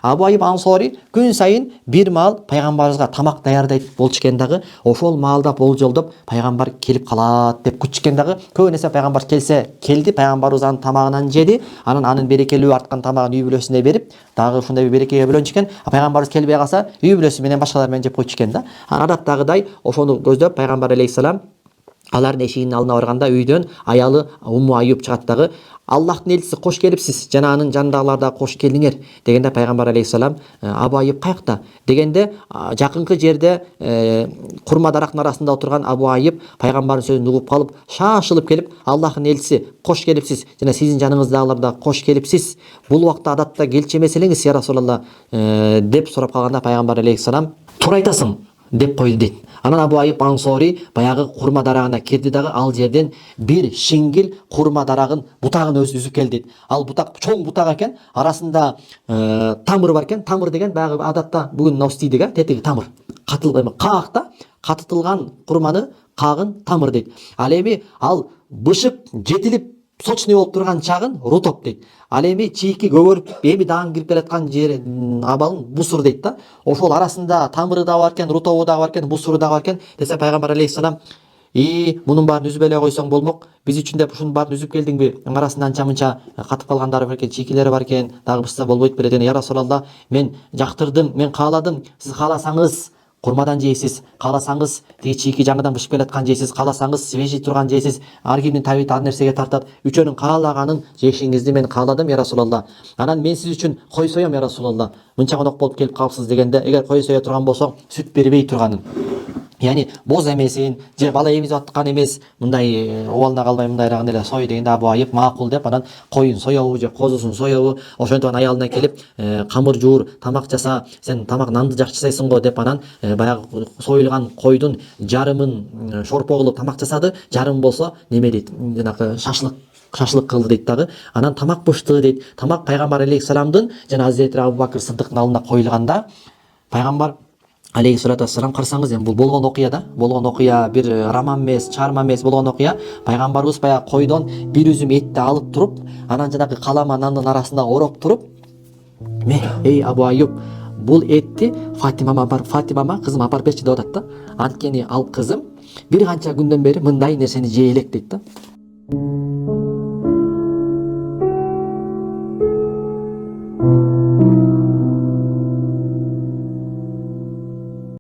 Абу Айып Ансори күн сайын бир маал пайгамбарыбызга тамак даярдайт болчу экен дагы, ошол маалда болжолдоп пайгамбар келип калат деп күтчү экен дагы. Көп нерсе пайгамбар келди, пайгамбарыбыз анын тамагынан жеди, анын берекелүү арткан тамагын үй бүлөсүнө берип, дагы ушундай бир берекеге бөлөнчү экен. Пайгамбарыбыз келбей калса, үй бүлөсү менен башкалар менен жеп койчу экен да. Адаттагыдай ошону көздөп пайгамбар алейхисалам алардын эшигинин алдына барганда үйдөн аялы Умму Аюп чыгат дагы, Аллахтын элчиси кош келипсиз, жана анын жанындагылар да кош келдиңер дегенде пайгамбар алейхисалам Абу Айып каякта дегенде жакынкы жерде курма дарактын арасында отурган Абу Айып пайгамбардын сөзүн угуп калып шашылып келип, Аллахтын элчиси кош келипсиз, жана сиздин жаныңыздагылар да кош келипсиз, бул убакта адатта келчү эмес элеңиз я Расулалла деп сурап калганда пайгамбар алейхисалам туура айтасың деп койду дейт. Анан Абу Айып Ансори баягы курма дарагына кирди дагы, ал жерден бир шиңгил курма дарагын бутагын үзүп келди дейт. Ал бутак чоң бутак экен, арасында тамыр бар экен. Тамыр деген баягы адатта бүгүн ностийдик, тетиги тамыр. Каакта катытылган курманы каагын тамыр дейт. Ал эми ал бышып, жетилип, сочный болуп турган чагын рутоп дейт. Ал эми чийки көгөрүп, эми дагы кирип келаткан жери абалын бусур дейт да. Ошол арасында тамыры да бар экен, рутобу да бар экен, бусуру да бар экен. Десе пайгамбар алейхисалам мунун баарын үзүп эле койсоң болмок. Биз үчүн деп ушунун баарын үзүп келдиңби? Арасында анча-мынча катып калгандары бар экен, чийкилери бар экен. Дагы бышса болбойт беле деген. Я Расулалла, мен жактырдым, мен кааладым. Сиз кааласаңыз курмадан жейсиз, кааласаңыз тиги чийки жаңыдан бышып келаткан жейсиз, кааласаңыз свежий турган жейсиз. Ар кимдин табити ар нерсеге тартат. Үчөөнүн каалаганын жешиңизди мен кааладым, я Расулалла. Анан мен сиз үчүн кой соём, я Расулалла. Мынча конок болуп келип калыпсыз дегенде, эгер кой сое турган болсоң, сүт бербей турганын, яни боз эмесин, же бала эмизип аткан эмес, мындай обалына калбай мындайрагын эле сой дегенде Абу Айып макул деп анан коюн соёбу же козусун соёбу, ошентип анан аялына келип камыр жуур, тамак жаса, сен тамак нанды жакшы жасайсың го деп анан баягы союлган койдун жарымын шорпо кылып тамак жасады, жарым болсо неме дейт, жанагы шашлык кылды дейт дагы. Анан тамак бышты дейт. Тамак пайгамбар алейхисаламдын жана Азирет Абу Бакыр Сыдыктын алдына коюлганда пайгамбар алейхиссалату вассалам, карасаңыз эми бул болгон окуя да, болгон окуя бир роман эмес, чаарма эмес, болгон окуя. Пайгамбарыбыз баягы койдон бир үзүм этти алып туруп, анан жанагы калама нандын арасында ороп туруп, эй Абу Айып, бул этти Фатимама кызым апарып берчи деп атат да. Анткени ал кызым бир канча күндөн бери мындай нерсени жей элек дейт да.